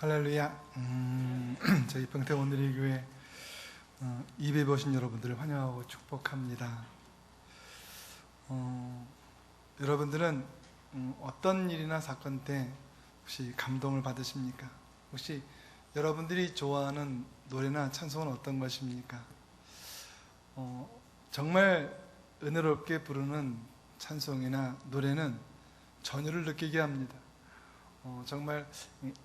할렐루야. 저희 평택 오늘의 교회 예배 보신 여러분들을 환영하고 축복합니다. 여러분들은 어떤 일이나 사건 때 혹시 감동을 받으십니까? 혹시 여러분들이 좋아하는 노래나 찬송은 어떤 것입니까? 정말 은혜롭게 부르는 찬송이나 노래는 전율을 느끼게 합니다. 정말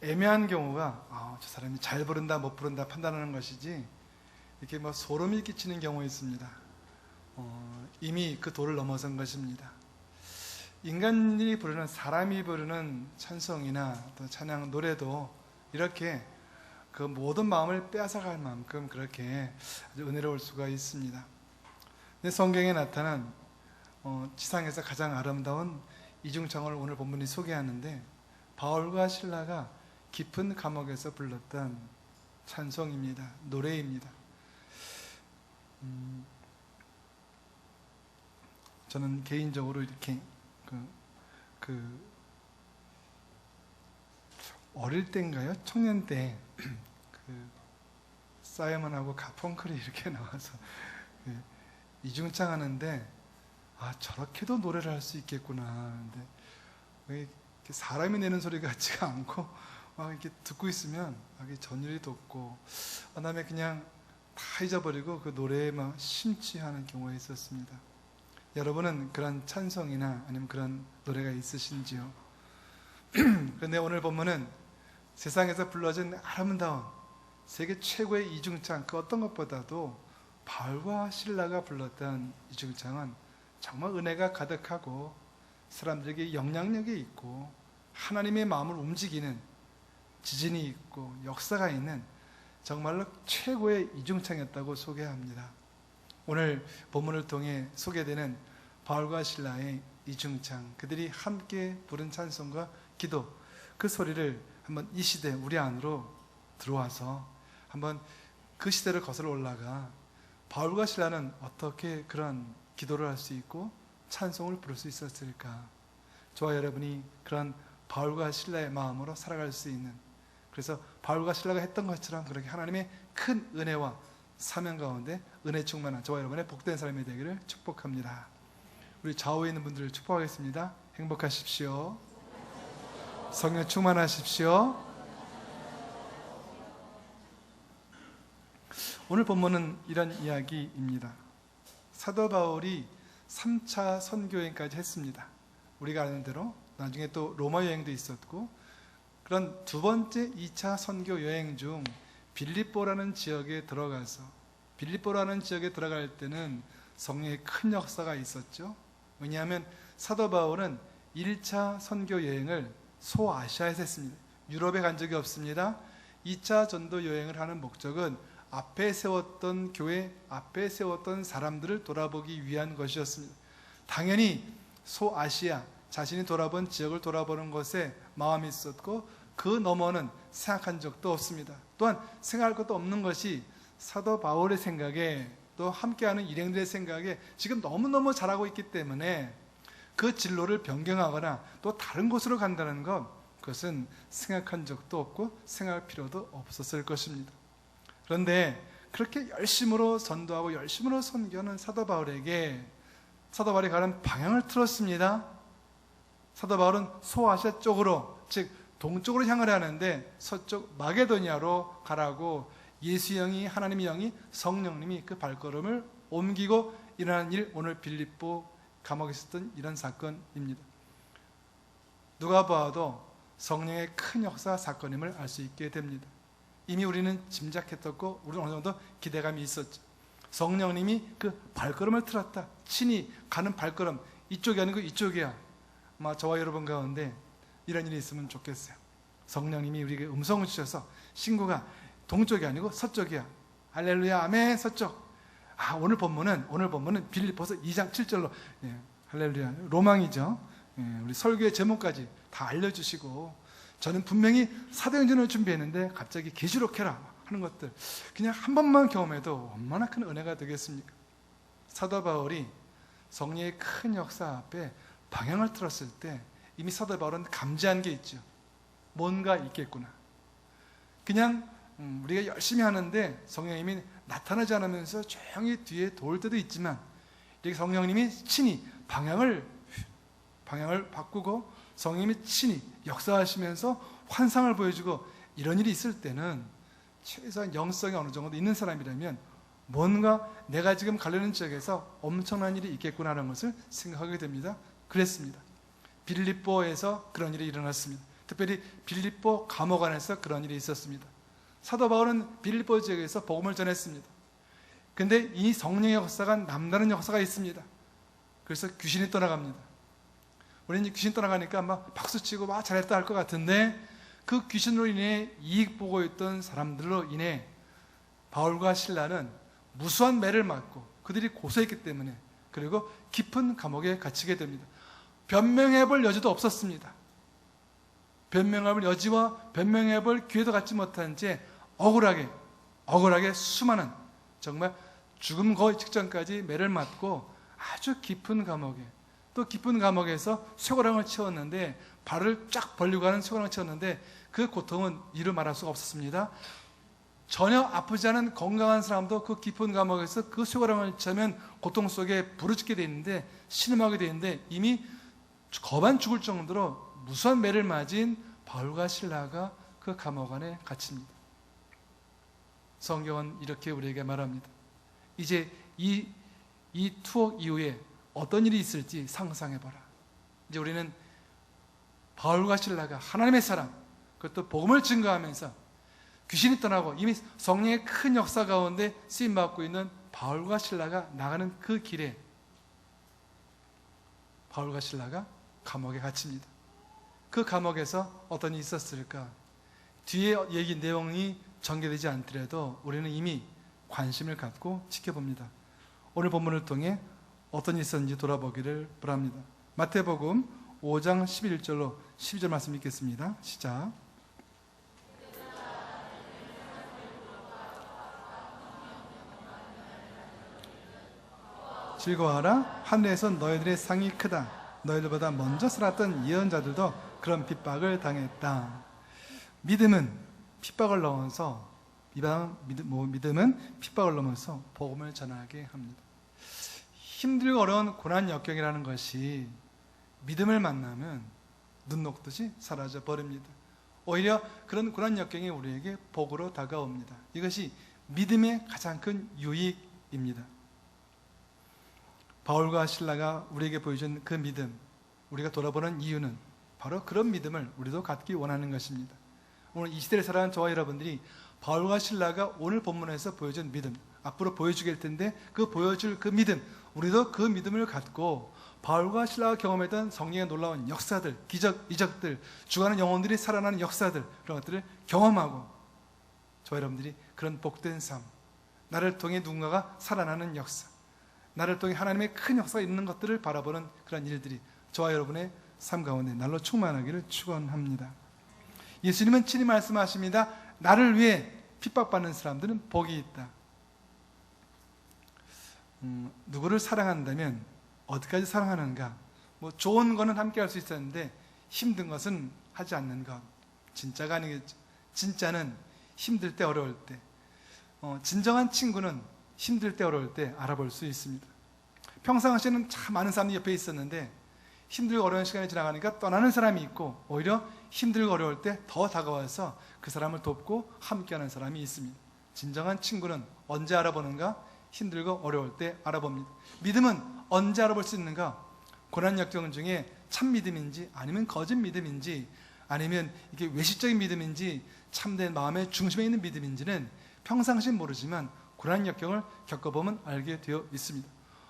애매한 경우가 저 사람이 잘 부른다 못 부른다 판단하는 것이지 이렇게 소름이 끼치는 경우가 있습니다. 이미 그 도를 넘어선 것입니다. 인간이 부르는, 사람이 부르는 찬송이나 또 찬양 노래도 이렇게 그 모든 마음을 빼앗아갈 만큼 그렇게 아주 은혜로울 수가 있습니다. 근데 성경에 나타난 지상에서 가장 아름다운 이중창을 오늘 본문이 소개하는데, 바울과 실라가 깊은 감옥에서 불렀던 찬송입니다. 노래입니다. 저는 개인적으로 이렇게 어릴 때인가요? 청년 때 사이먼하고 가펑클이 이렇게 나와서 이중창 하는데 저렇게도 노래를 할 수 있겠구나. 근데 왜 사람이 내는 소리 같지가 않고 이렇게 듣고 있으면 전율이 돋고 그다음에 그냥 다 잊어버리고 그 노래에 심취하는 경우가 있었습니다. 여러분은 그런 찬송이나 아니면 그런 노래가 있으신지요? 그런데 오늘 본문은 세상에서 불러진 아름다운 세계 최고의 이중창, 그 어떤 것보다도 바울과 실라가 불렀던 이중창은 정말 은혜가 가득하고 사람들에게 영향력이 있고 하나님의 마음을 움직이는 지진이 있고 역사가 있는 정말로 최고의 이중창이었다고 소개합니다. 오늘 본문을 통해 소개되는 바울과 실라의 이중창, 그들이 함께 부른 찬송과 기도, 그 소리를 한번 이 시대 우리 안으로 들어와서 한번 그 시대를 거슬러 올라가 바울과 실라는 어떻게 그런 기도를 할 수 있고 찬송을 부를 수 있었을까? 저와 여러분이 그런 바울과 실라의 마음으로 살아갈 수 있는, 그래서 바울과 실라가 했던 것처럼 그렇게 하나님의 큰 은혜와 사명 가운데 은혜 충만한 저와 여러분의 복된 삶이 되기를 축복합니다. 우리 좌우에 있는 분들을 축복하겠습니다. 행복하십시오. 성령 충만하십시오. 오늘 본문은 이런 이야기입니다. 사도 바울이 3차 선교여행까지 했습니다. 우리가 아는 대로 나중에 또 로마 여행도 있었고, 그런 두 번째 2차 선교 여행 중 빌립보라는 지역에 들어갈 때는 성령의 큰 역사가 있었죠. 왜냐하면 사도 바울은 1차 선교 여행을 소아시아에서 했습니다. 유럽에 간 적이 없습니다. 2차 전도 여행을 하는 목적은 앞에 세웠던 교회, 앞에 세웠던 사람들을 돌아보기 위한 것이었습니다. 당연히 소아시아, 자신이 돌아본 지역을 돌아보는 것에 마음이 있었고 그 너머는 생각한 적도 없습니다. 또한 생각할 것도 없는 것이 사도 바울의 생각에, 또 함께하는 일행들의 생각에 지금 너무너무 잘하고 있기 때문에 그 진로를 변경하거나 또 다른 곳으로 간다는 것, 그것은 생각한 적도 없고 생각할 필요도 없었을 것입니다. 그런데 그렇게 열심으로 전도하고 열심으로 선교하는 사도 바울에게 사도 바울이 가는 방향을 틀었습니다. 사도 바울은 소아시아 쪽으로, 즉 동쪽으로 향을 하는데 서쪽 마게도니아로 가라고 예수의 영이, 하나님의 영이, 성령님이 그 발걸음을 옮기고 일어난 일, 오늘 빌립보 감옥에 있었던 이런 사건입니다. 누가 봐도 성령의 큰 역사 사건임을 알 수 있게 됩니다. 이미 우리는 짐작했었고 우리는 어느 정도 기대감이 있었죠. 성령님이 그 발걸음을 틀었다. 친히 가는 발걸음, 이쪽이 아니고 이쪽이야. 아마 저와 여러분 가운데 이런 일이 있으면 좋겠어요. 성령님이 우리에게 음성을 주셔서 신구가 동쪽이 아니고 서쪽이야. 할렐루야, 아멘, 서쪽. 오늘 본문은 빌립보서 2장 7절로 할렐루야, 로망이죠. 우리 설교의 제목까지 다 알려주시고, 저는 분명히 사도행전을 준비했는데 갑자기 계시록해라 하는 것들 그냥 한 번만 경험해도 얼마나 큰 은혜가 되겠습니까? 사도 바울이 성령의 큰 역사 앞에 방향을 틀었을 때 이미 사도 바울은 감지한 게 있죠. 뭔가 있겠구나. 그냥 우리가 열심히 하는데 성령님이 나타나지 않으면서 조용히 뒤에 도울 때도 있지만, 이렇게 성령님이 친히 방향을 바꾸고 성령님이 친히 역사하시면서 환상을 보여주고 이런 일이 있을 때는 최소한 영성이 어느 정도 있는 사람이라면 뭔가 내가 지금 가려는 지역에서 엄청난 일이 있겠구나라는 것을 생각하게 됩니다. 그랬습니다. 빌립보에서 그런 일이 일어났습니다. 특별히 빌립보 감옥 안에서 그런 일이 있었습니다. 사도 바울은 빌립보 지역에서 복음을 전했습니다. 근데 이 성령의 역사가 남다른 역사가 있습니다. 그래서 귀신이 떠나갑니다. 우리는 귀신 떠나가니까 막 박수치고 막 잘했다 할 것 같은데, 그 귀신으로 인해 이익 보고 있던 사람들로 인해 바울과 실라는 무수한 매를 맞고 그들이 고소했기 때문에, 그리고 깊은 감옥에 갇히게 됩니다. 변명해 볼 여지도 없었습니다. 변명해 볼 여지와 변명해 볼 기회도 갖지 못한 채 억울하게 수많은, 정말 죽음 거의 직전까지 매를 맞고 아주 깊은 감옥에, 또 깊은 감옥에서 쇠고랑을 채웠는데, 발을 쫙 벌리고 가는 쇠고랑을 채웠는데 그 고통은 이루 말할 수가 없었습니다. 전혀 아프지 않은 건강한 사람도 그 깊은 감옥에서 그 쇠고랑을 채우면 고통 속에 부르짖게 되어 있는데, 신음하게 되어 있는데, 이미 거반 죽을 정도로 무수한 매를 맞은 바울과 실라가 그 감옥 안에 갇힙니다. 성경은 이렇게 우리에게 말합니다. 이제 이 투옥 이후에 어떤 일이 있을지 상상해봐라. 이제 우리는 바울과 실라가 하나님의 사람, 그것도 복음을 증거하면서 귀신이 떠나고 이미 성령의 큰 역사 가운데 쓰임받고 있는 바울과 실라가 나가는 그 길에 바울과 실라가 감옥에 갇힙니다. 그 감옥에서 어떤 일이 있었을까? 뒤에 얘기 내용이 전개되지 않더라도 우리는 이미 관심을 갖고 지켜봅니다. 오늘 본문을 통해 어떤 일이 있었는지 돌아보기를 바랍니다. 마태복음 5장 11절로 12절 말씀 읽겠습니다. 시작. 즐거워하라. 하늘에서 너희들의 상이 크다. 너희들보다 먼저 살았던 예언자들도 그런 핍박을 당했다. 믿음은 핍박을 넘어서 복음을 전하게 합니다. 힘들고 어려운 고난 역경이라는 것이 믿음을 만나면 눈 녹듯이 사라져 버립니다. 오히려 그런 고난 역경이 우리에게 복으로 다가옵니다. 이것이 믿음의 가장 큰 유익입니다. 바울과 실라가 우리에게 보여준 그 믿음, 우리가 돌아보는 이유는 바로 그런 믿음을 우리도 갖기 원하는 것입니다. 오늘 이 시대를 살아가는 저와 여러분들이 바울과 실라가 오늘 본문에서 보여준 믿음, 앞으로 보여주게 될 텐데 그 보여줄 그 믿음, 우리도 그 믿음을 갖고 바울과 실라가 경험했던 성령의 놀라운 역사들, 기적, 이적들, 죽어가는 영혼들이 살아나는 역사들, 그런 것들을 경험하고 저와 여러분들이 그런 복된 삶, 나를 통해 누군가가 살아나는 역사, 나를 통해 하나님의 큰 역사가 있는 것들을 바라보는 그런 일들이 저와 여러분의 삶 가운데 날로 충만하기를 축원합니다. 예수님은 친히 말씀하십니다. 나를 위해 핍박받는 사람들은 복이 있다. 누구를 사랑한다면 어디까지 사랑하는가? 좋은 거는 함께 할 수 있었는데 힘든 것은 하지 않는 것, 진짜가 아니겠죠. 진짜는 힘들 때, 어려울 때, 진정한 친구는 힘들 때, 어려울 때 알아볼 수 있습니다. 평상시에는 참 많은 사람이 옆에 있었는데 힘들고 어려운 시간이 지나가니까 떠나는 사람이 있고, 오히려 힘들고 어려울 때 더 다가와서 그 사람을 돕고 함께하는 사람이 있습니다. 진정한 친구는 언제 알아보는가? 힘들고 어려울 때 알아봅니다. 믿음은 언제 알아볼 수 있는가? 고난 역경 중에 참 믿음인지, 아니면 거짓 믿음인지, 아니면 이게 외식적인 믿음인지, 참된 마음의 중심에 있는 믿음인지는 평상시엔 모르지만 고난 역경을 겪어보면 알게 되어 있습니다.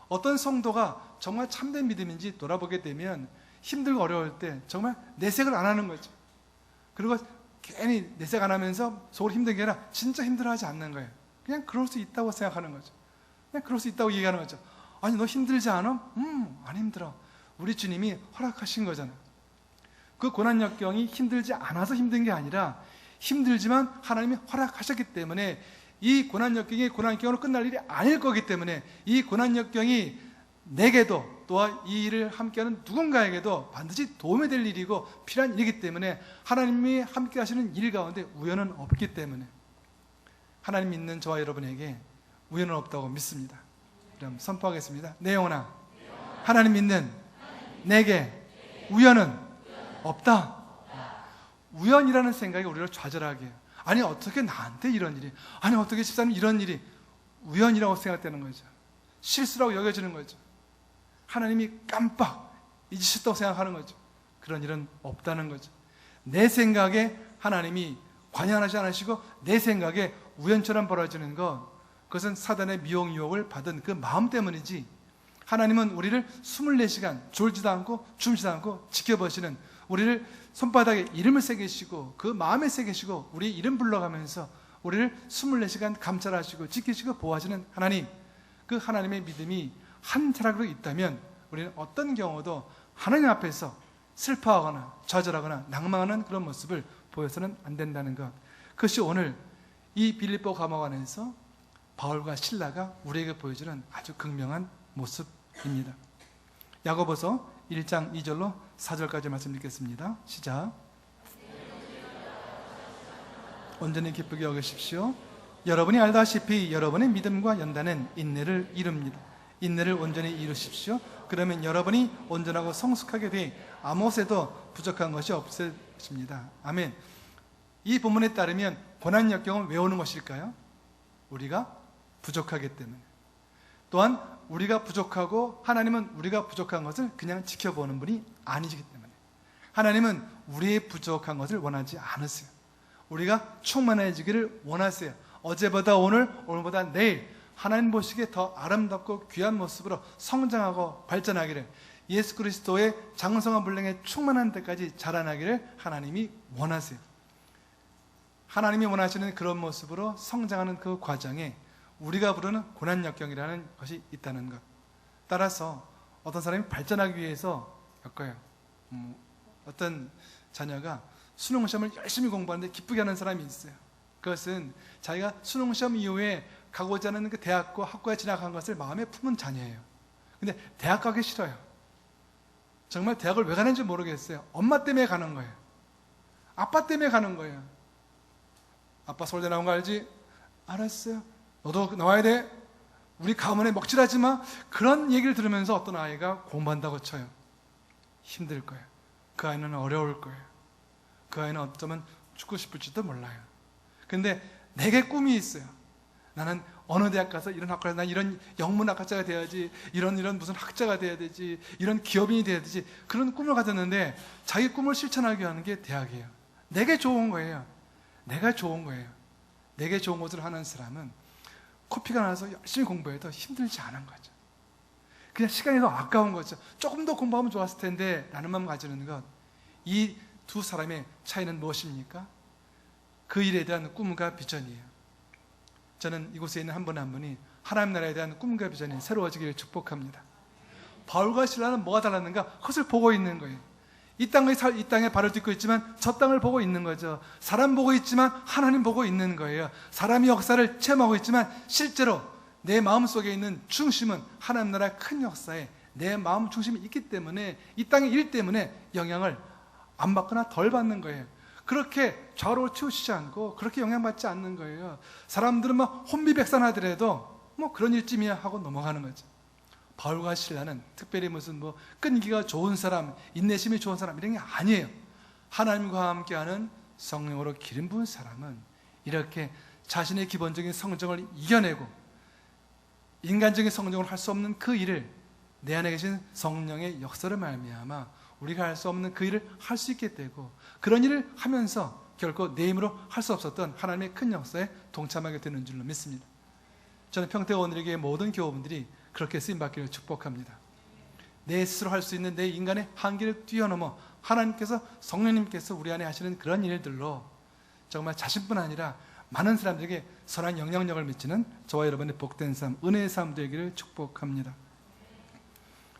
어떤 성도가 정말 참된 믿음인지 돌아보게 되면 힘들고 어려울 때 정말 내색을 안 하는 거죠. 그리고 괜히 내색 안 하면서 속으로 힘든 게 아니라 진짜 힘들어하지 않는 거예요. 그냥 그럴 수 있다고 생각하는 거죠. 그냥 그럴 수 있다고 얘기하는 거죠. 아니, 너 힘들지 않아? 안 힘들어. 우리 주님이 허락하신 거잖아요. 그 고난 역경이 힘들지 않아서 힘든 게 아니라 힘들지만 하나님이 허락하셨기 때문에, 이 고난 역경이 고난 역경으로 끝날 일이 아닐 거기 때문에 이 고난 역경이 내게도 또한 이 일을 함께하는 누군가에게도 반드시 도움이 될 일이고 필요한 일이기 때문에 하나님이 함께 하시는 일 가운데 우연은 없기 때문에 하나님 믿는 저와 여러분에게 우연은 없다고 믿습니다. 그럼 선포하겠습니다. 내 영혼아, 하나님 믿는 내게 우연은 없다. 우연이라는 생각이 우리를 좌절하게 해요. 아니 어떻게 나한테 이런 일이, 아니 어떻게 집사님 이런 일이, 우연이라고 생각되는 거죠. 실수라고 여겨지는 거죠. 하나님이 깜빡 잊으셨다고 생각하는 거죠. 그런 일은 없다는 거죠. 내 생각에 하나님이 관여하지 않으시고 내 생각에 우연처럼 벌어지는 것, 그것은 사단의 미혹 유혹을 받은 그 마음 때문이지, 하나님은 우리를 24시간 졸지도 않고 줌지도 않고 지켜보시는, 우리를 손바닥에 이름을 새기시고 그 마음에 새기시고 우리 이름 불러가면서 우리를 24시간 감찰하시고 지키시고 보호하시는 하나님, 그 하나님의 믿음이 한 사람으로 있다면 우리는 어떤 경우도 하나님 앞에서 슬퍼하거나 좌절하거나 낭망하는 그런 모습을 보여서는 안 된다는 것, 그것이 오늘 이 빌립보 감옥 안에서 바울과 실라가 우리에게 보여주는 아주 극명한 모습입니다. 야고보서 1장 2절로 4절까지 말씀 읽겠습니다. 시작. 온전히 기쁘게 여기십시오. 여러분이 알다시피 여러분의 믿음과 연단은 인내를 이룹니다. 인내를 온전히 이루십시오. 그러면 여러분이 온전하고 성숙하게 돼 아무것에도 부족한 것이 없을 것입니다. 아멘. 이 본문에 따르면 고난 역경은 왜 오는 것일까요? 우리가 부족하기 때문에. 또한 우리가 부족하고 하나님은 우리가 부족한 것을 그냥 지켜보는 분이 아니시기 때문에 하나님은 우리의 부족한 것을 원하지 않으세요. 우리가 충만해지기를 원하세요. 어제보다 오늘, 오늘보다 내일 하나님 보시기에 더 아름답고 귀한 모습으로 성장하고 발전하기를, 예수 그리스도의 장성한 분량에 충만한 데까지 자라나기를 하나님이 원하세요. 하나님이 원하시는 그런 모습으로 성장하는 그 과정에 우리가 부르는 고난역경이라는 것이 있다는 것. 따라서 어떤 사람이 발전하기 위해서 겪어요. 어떤 자녀가 수능시험을 열심히 공부하는데 기쁘게 하는 사람이 있어요. 그것은 자기가 수능시험 이후에 가고자 하는 그 대학과 학과에 진학한 것을 마음에 품은 자녀예요. 근데 대학 가기 싫어요. 정말 대학을 왜 가는지 모르겠어요. 엄마 때문에 가는 거예요. 아빠 때문에 가는 거예요. 아빠 서울대 나온 거 알지? 알았어요. 너도 나와야 돼. 우리 가문에 먹칠하지 마. 그런 얘기를 들으면서 어떤 아이가 공부한다고 쳐요. 힘들 거예요. 그 아이는 어려울 거예요. 그 아이는 어쩌면 죽고 싶을지도 몰라요. 근데 내게 꿈이 있어요. 나는 어느 대학 가서 이런 학과에서 난 이런 영문학자가 돼야지, 이런 무슨 학자가 돼야 되지, 이런 기업인이 돼야 되지, 그런 꿈을 가졌는데 자기 꿈을 실천하기 위한 게 대학이에요. 내게 좋은 거예요. 내가 좋은 거예요. 내게 좋은 것을 하는 사람은 코피가 나서 열심히 공부해도 힘들지 않은 거죠. 그냥 시간이 더 아까운 거죠. 조금 더 공부하면 좋았을 텐데 라는 마음 가지는 것. 이 두 사람의 차이는 무엇입니까? 그 일에 대한 꿈과 비전이에요. 저는 이곳에 있는 한 분 한 분이 하나님 나라에 대한 꿈과 비전이 새로워지기를 축복합니다. 바울과 실라는 뭐가 달랐는가? 그것을 보고 있는 거예요. 이 땅에 발을 딛고 있지만 저 땅을 보고 있는 거죠. 사람 보고 있지만 하나님 보고 있는 거예요. 사람이 역사를 체험하고 있지만 실제로 내 마음속에 있는 중심은 하나님 나라의 큰 역사에 내 마음 중심이 있기 때문에 이 땅의 일 때문에 영향을 안 받거나 덜 받는 거예요. 그렇게 좌우로 치우치지 않고 그렇게 영향받지 않는 거예요. 사람들은 막 혼비백산하더라도 뭐 그런 일쯤이야 하고 넘어가는 거죠. 바울과 실라는 특별히 무슨 뭐 끈기가 좋은 사람, 인내심이 좋은 사람 이런 게 아니에요. 하나님과 함께하는 성령으로 기름 부은 사람은 이렇게 자신의 기본적인 성정을 이겨내고 인간적인 성정을 할 수 없는 그 일을 내 안에 계신 성령의 역사를 말미암아 우리가 할 수 없는 그 일을 할 수 있게 되고, 그런 일을 하면서 결코 내 힘으로 할 수 없었던 하나님의 큰 역사에 동참하게 되는 줄로 믿습니다. 저는 평택 오늘에게 모든 교우분들이 그렇게 쓰임받기를 축복합니다. 내 스스로 할 수 있는 내 인간의 한계를 뛰어넘어 하나님께서, 성령님께서 우리 안에 하시는 그런 일들로 정말 자신뿐 아니라 많은 사람들에게 선한 영향력을 미치는 저와 여러분의 복된 삶, 은혜의 삶 되기를 축복합니다.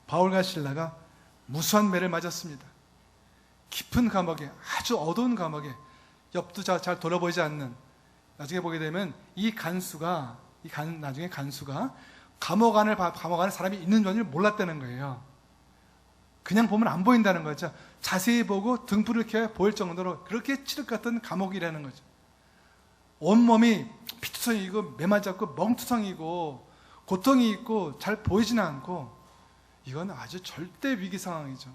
바울과 실라가 무수한 매를 맞았습니다. 깊은 감옥에, 아주 어두운 감옥에, 옆도 잘 돌아보이지 않는, 나중에 보게 되면 나중에 간수가 감옥 안에 사람이 있는 줄 몰랐다는 거예요. 그냥 보면 안 보인다는 거죠. 자세히 보고 등불을 켜야 보일 정도로 그렇게 칠흑 같은 감옥이라는 거죠. 온몸이 피투성이고 매맞았고 멍투성이고 고통이 있고 잘 보이지는 않고, 이건 아주 절대 위기 상황이죠.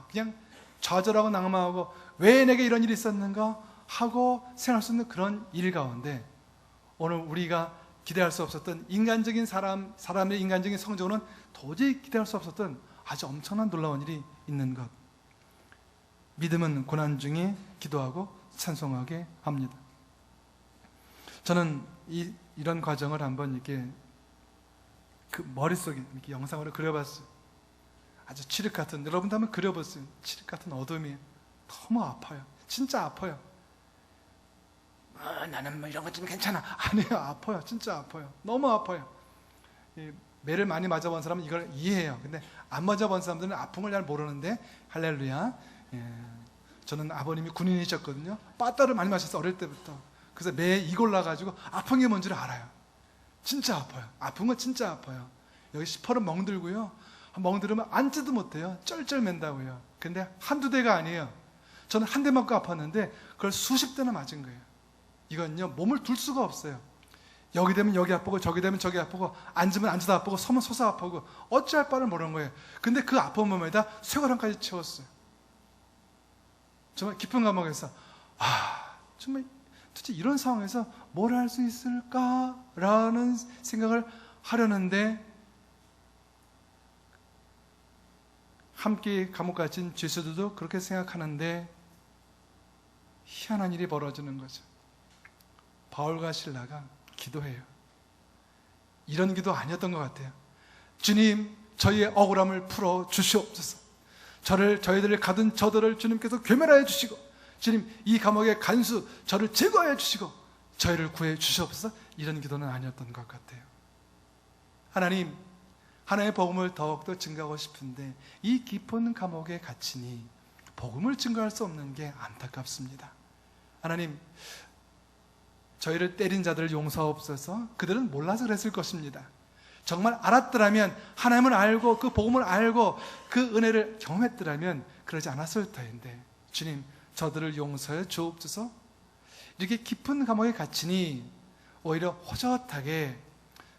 그냥 좌절하고 낙마하고 왜 내게 이런 일이 있었는가 하고 생각할 수 있는 그런 일 가운데, 오늘 우리가 기대할 수 없었던 인간적인 사람의 인간적인 성적으로는 도저히 기대할 수 없었던 아주 엄청난 놀라운 일이 있는 것. 믿음은 고난 중에 기도하고 찬송하게 합니다. 저는 이런 과정을 한번 이렇게 그 머릿속에 이렇게 영상으로 그려봤어요. 아주 칠흑 같은, 여러분도 한번 그려보세요. 칠흑 같은 어둠이에요. 너무 아파요. 진짜 아파요. 나는 뭐 이런 것 좀 괜찮아. 아니에요. 아파요. 진짜 아파요. 너무 아파요. 매를 많이 맞아본 사람은 이걸 이해해요. 근데 안 맞아본 사람들은 아픔을 잘 모르는데, 할렐루야. 저는 아버님이 군인이셨거든요. 빠따를 많이 마셔서 어릴 때부터. 그래서 매에 이 골라가지고 아픈 게 뭔지를 알아요. 진짜 아파요. 아픈 건 진짜 아파요. 여기 시퍼런 멍들고요. 멍들으면 앉지도 못해요. 쩔쩔맨다고요. 근데 한두 대가 아니에요. 저는 한 대 맞고 아팠는데 그걸 수십 대나 맞은 거예요. 이건요, 몸을 둘 수가 없어요. 여기 되면 여기 아프고 저기 되면 저기 아프고, 앉으면 앉아도 아프고 서면 서서 아프고, 어찌할 바를 모르는 거예요. 근데 그 아픈 몸에다 쇠고랑까지 채웠어요. 정말 깊은 감옥에서 정말 도대체 이런 상황에서 뭘 할 수 있을까라는 생각을 하려는데, 함께 감옥 갇힌 죄수들도 그렇게 생각하는데 희한한 일이 벌어지는 거죠. 바울과 실라가 기도해요. 이런 기도 아니었던 것 같아요. 주님, 저희의 억울함을 풀어 주시옵소서. 저희들을 가둔 저들을 주님께서 괴멸하여 주시고, 주님, 이 감옥의 간수 저를 제거하여 주시고 저희를 구해 주시옵소서. 이런 기도는 아니었던 것 같아요. 하나님, 하나님의 복음을 더욱더 증거하고 싶은데 이 깊은 감옥에 갇히니 복음을 증거할 수 없는 게 안타깝습니다. 하나님, 저희를 때린 자들을 용서하옵소서. 그들은 몰라서 그랬을 것입니다. 정말 알았더라면, 하나님을 알고 그 복음을 알고 그 은혜를 경험했더라면 그러지 않았을 터인데, 주님, 저들을 용서해 주옵소서. 이렇게 깊은 감옥에 갇히니 오히려 호젓하게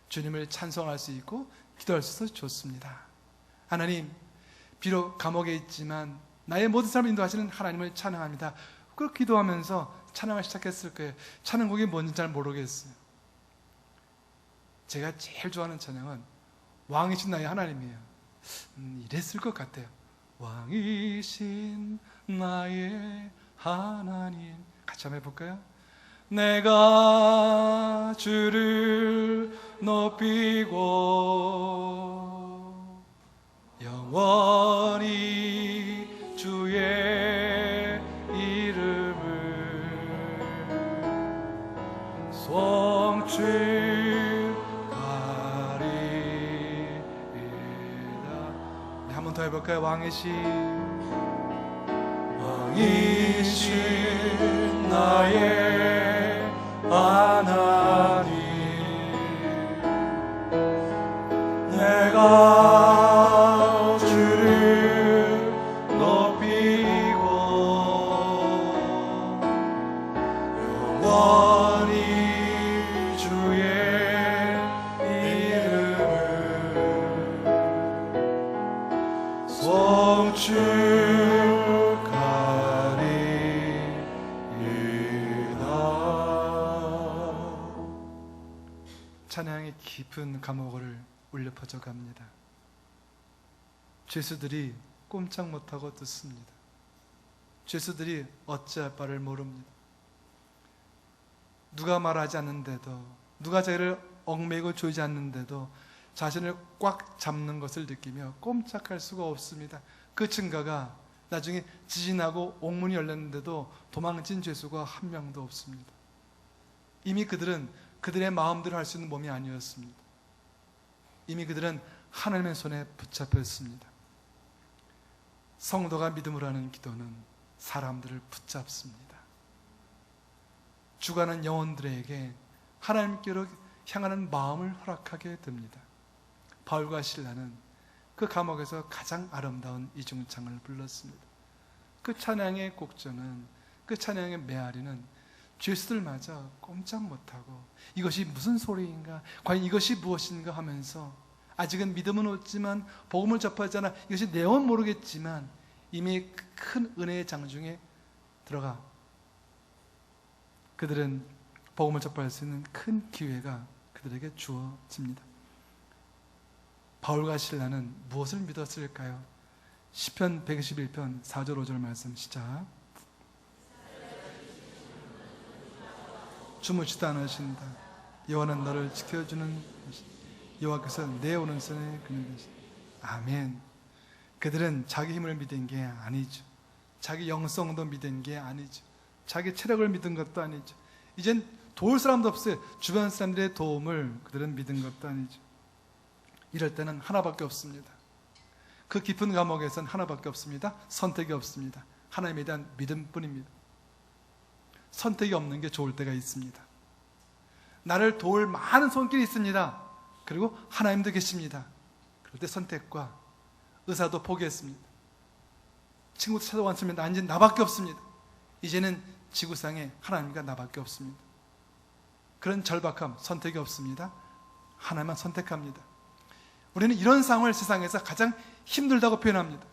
주님을 찬송할 수 있고 기도할 수 있어서 좋습니다. 하나님, 비록 감옥에 있지만 나의 모든 삶을 인도하시는 하나님을 찬양합니다. 그렇게 기도하면서 찬양을 시작했을 거예요. 찬양곡이 뭔지 잘 모르겠어요. 제가 제일 좋아하는 찬양은 왕이신 나의 하나님이에요. 이랬을 것 같아요. 왕이신 나의 하나님. 같이 한번 해볼까요? 내가 주를 높이고 영원히 주의 이름을 송축하리이다. 네, 한 번 더 해볼까요? 왕이신 나의 하나님, 내가 주를 높이고 영원히 주의 이름을 송축하리이다. 찬양의 깊은 감옥을 울려 퍼져 갑니다. 죄수들이 꼼짝 못하고 듣습니다. 죄수들이 어찌할 바를 모릅니다. 누가 말하지 않는데도, 누가 저희를 얽매이고 조이지 않는데도 자신을 꽉 잡는 것을 느끼며 꼼짝할 수가 없습니다. 그 증거가 나중에 지진하고 옥문이 열렸는데도 도망친 죄수가 한 명도 없습니다. 이미 그들은 그들의 마음대로 할 수 있는 몸이 아니었습니다. 이미 그들은 하나님의 손에 붙잡혔습니다. 성도가 믿음으로 하는 기도는 사람들을 붙잡습니다. 죽어가는 영혼들에게 하나님께로 향하는 마음을 허락하게 됩니다. 바울과 실라는 그 감옥에서 가장 아름다운 이중창을 불렀습니다. 그 찬양의 곡조는, 그 찬양의 메아리는 죄수들마저 꼼짝 못하고 이것이 무슨 소리인가, 과연 이것이 무엇인가 하면서 아직은 믿음은 없지만 복음을 접하지 않아 이것이 내용은 모르겠지만 이미 큰 은혜의 장중에 들어가 그들은 복음을 접할 수 있는 큰 기회가 그들에게 주어집니다. 바울과 실라는 무엇을 믿었을까요? 시편 121편 4절 5절 말씀 시작. 주무시도 않으신다. 여호와는 너를 지켜주는 것이다. 여호와께서 내 오른손에 그는 것이다. 아멘. 그들은 자기 힘을 믿은 게 아니죠. 자기 영성도 믿은 게 아니죠. 자기 체력을 믿은 것도 아니죠. 이젠 도울 사람도 없어요. 주변 사람들의 도움을 그들은 믿은 것도 아니죠. 이럴 때는 하나밖에 없습니다. 그 깊은 감옥에서는 하나밖에 없습니다. 선택이 없습니다. 하나님에 대한 믿음뿐입니다. 선택이 없는 게 좋을 때가 있습니다. 나를 도울 많은 손길이 있습니다. 그리고 하나님도 계십니다. 그럴 때 선택과 의사도 포기했습니다. 친구도 찾아왔습니다. 난 이제 나밖에 없습니다. 이제는 지구상에 하나님과 나밖에 없습니다. 그런 절박함, 선택이 없습니다. 하나님만 선택합니다. 우리는 이런 상황을 세상에서 가장 힘들다고 표현합니다.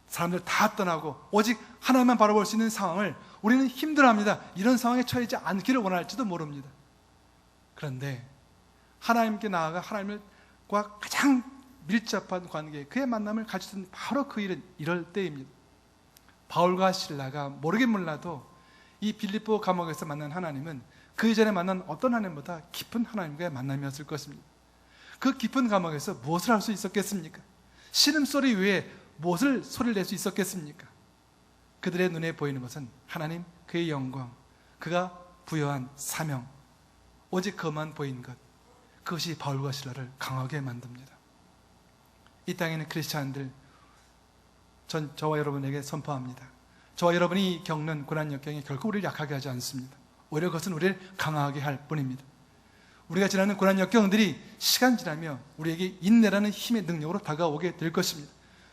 사람들 다 떠나고 오직 하나님만 바라볼 수 있는 상황을 우리는 힘들어합니다. 이런 상황에 처하지 않기를 원할지도 모릅니다. 그런데 하나님께 나아가 하나님과 가장 밀접한 관계, 그의 만남을 가지던 바로 그 일은 이럴 때입니다. 바울과 실라가 모르긴 몰라도 이 빌립보 감옥에서 만난 하나님은 그 이전에 만난 어떤 하나님보다 깊은 하나님과의 만남이었을 것입니다. 그 깊은 감옥에서 무엇을 할 수 있었겠습니까? 신음소리 외에 무엇을 소리를 낼 수 있었겠습니까? 그들의 눈에 보이는 것은 하나님, 그의 영광, 그가 부여한 사명, 오직 그만 보인 것, 그것이 바울과 실라를 강하게 만듭니다. 이 땅에 있는 크리스찬들, 저와 여러분에게 선포합니다. 저와 여러분이 겪는 고난 역경이 결코 우리를 약하게 하지 않습니다. 오히려 그것은 우리를 강하게 할 뿐입니다. 우리가 지나는 고난 역경들이 시간 지나며 우리에게 인내라는 힘의 능력으로 다가오게 될 것입니다.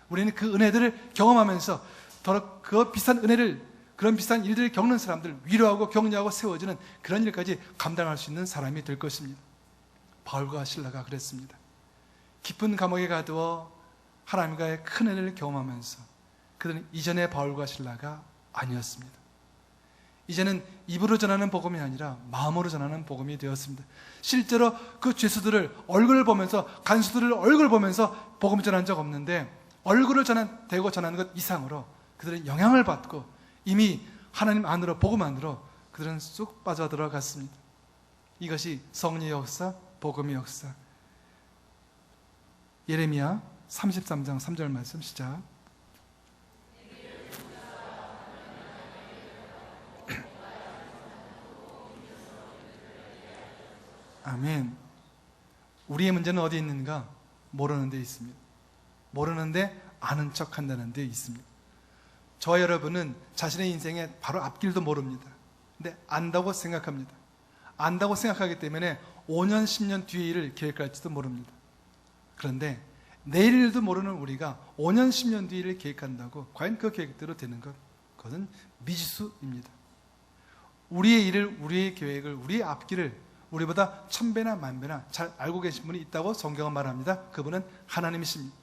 우리는 그 은혜들을 경험하면서 더러 그 비싼 은혜를, 그런 비싼 일들을 겪는 사람들 위로하고 격려하고 세워지는 그런 일까지 감당할 수 있는 사람이 될 것입니다. 바울과 실라가 그랬습니다. 깊은 감옥에 가두어 하나님과의 큰 은혜를 경험하면서 그들은 이전의 바울과 실라가 아니었습니다. 이제는 입으로 전하는 복음이 아니라 마음으로 전하는 복음이 되었습니다. 실제로 그 죄수들을 얼굴을 보면서, 간수들을 얼굴을 보면서 복음을 전한 적 없는데 얼굴을 대고 전하는 것 이상으로 그들은 영향을 받고 이미 하나님 안으로, 복음 안으로 그들은 쑥 빠져들어갔습니다. 이것이 성령의 역사, 복음의 역사. 예레미야 33장 3절 말씀 시작. 아멘. 우리의 문제는 어디 있는가? 모르는 데 있습니다. 모르는데 아는 척 한다는 데 있습니다. 저와 여러분은 자신의 인생의 바로 앞길도 모릅니다. 근데 안다고 생각합니다. 안다고 생각하기 때문에 5년, 10년 뒤의 일을 계획할지도 모릅니다. 그런데 내일 일도 모르는 우리가 5년, 10년 뒤의 일을 계획한다고 과연 그 계획대로 되는 것? 그것은 미지수입니다. 우리의 일을, 우리의 계획을, 우리의 앞길을 우리보다 1000배나 10,000배나 잘 알고 계신 분이 있다고 성경은 말합니다. 그분은 하나님이십니다.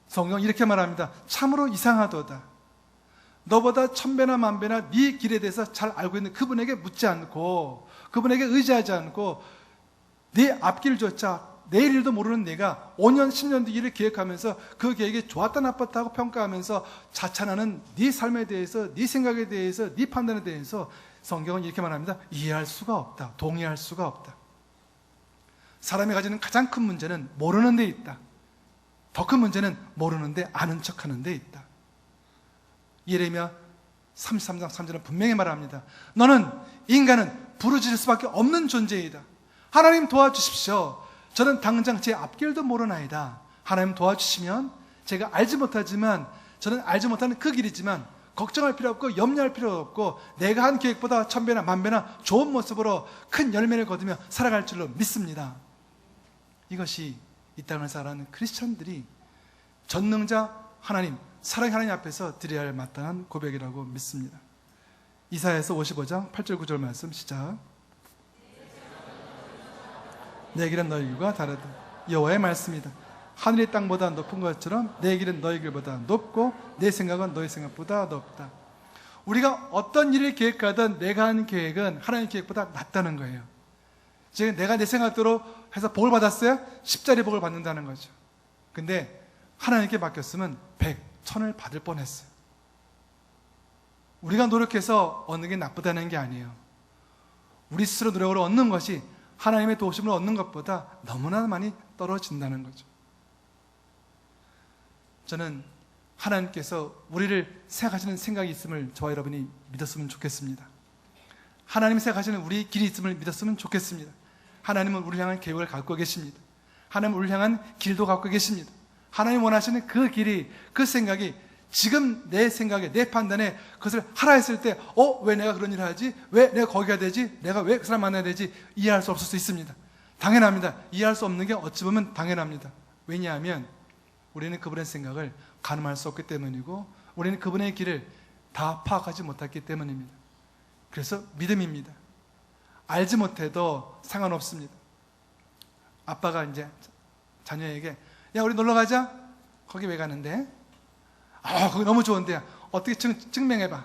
성경은 이렇게 말합니다. 참으로 이상하도다. 너보다 1000배나 10,000배나 네 길에 대해서 잘 알고 있는 그분에게 묻지 않고, 그분에게 의지하지 않고 네 앞길조차 내일 일도 모르는 내가 5년, 10년 뒤 일을 계획하면서 그 계획이 좋았다 나빴다 하고 평가하면서 자찬하는 네 삶에 대해서, 네 생각에 대해서, 네 판단에 대해서 성경은 이렇게 말합니다. 이해할 수가 없다. 동의할 수가 없다. 사람이 가지는 가장 큰 문제는 모르는 데 있다. 더 큰 문제는 모르는데 아는 척하는 데 있다. 예레미야 33장 3절은 분명히 말합니다. 너는, 인간은 부르짖을 수밖에 없는 존재이다. 하나님 도와주십시오. 저는 당장 제 앞길도 모르나이다. 하나님 도와주시면 제가 알지 못하지만, 저는 알지 못하는 그 길이지만 걱정할 필요 없고 염려할 필요 없고 내가 한 계획보다 1000배나 10,000배나 좋은 모습으로 큰 열매를 거두며 살아갈 줄로 믿습니다. 이것이 이 땅을 살아가는 크리스천들이 전능자 하나님, 사랑의 하나님 앞에서 드려야 할 마땅한 고백이라고 믿습니다. 이사야서 55장 8절 9절 말씀 시작. 내 길은 너희 길과 다르다. 여호와의 말씀이다. 하늘이 땅보다 높은 것처럼 내 길은 너희 길보다 높고 내 생각은 너희 생각보다 높다. 우리가 어떤 일을 계획하든 내가 하는 계획은 하나님의 계획보다 낫다는 거예요. 즉 내가 내 생각대로 해서 복을 받았어요? 10짜리 복을 받는다는 거죠. 근데 하나님께 맡겼으면 100, 1000을 받을 뻔했어요. 우리가 노력해서 얻는 게 나쁘다는 게 아니에요. 우리 스스로 노력으로 얻는 것이 하나님의 도우심을 얻는 것보다 너무나 많이 떨어진다는 거죠. 저는 하나님께서 우리를 생각하시는 생각이 있음을 저와 여러분이 믿었으면 좋겠습니다. 하나님이 생각하시는 우리 길이 있음을 믿었으면 좋겠습니다. 하나님은 우리를 향한 계획을 갖고 계십니다. 하나님은 우리를 향한 길도 갖고 계십니다. 하나님 원하시는 그 길이, 그 생각이 지금 내 생각에, 내 판단에 그것을 하라 했을 때 왜 내가 그런 일을 하지? 왜 내가 거기 가야 되지? 내가 왜 그 사람 만나야 되지? 이해할 수 없을 수 있습니다. 당연합니다. 이해할 수 없는 게 어찌 보면 당연합니다. 왜냐하면 우리는 그분의 생각을 가늠할 수 없기 때문이고 우리는 그분의 길을 다 파악하지 못했기 때문입니다. 그래서 믿음입니다. 알지 못해도 상관없습니다. 아빠가 이제 자녀에게 야 우리 놀러 가자. 거기 왜 가는데? 거기 너무 좋은데 어떻게 증명해봐.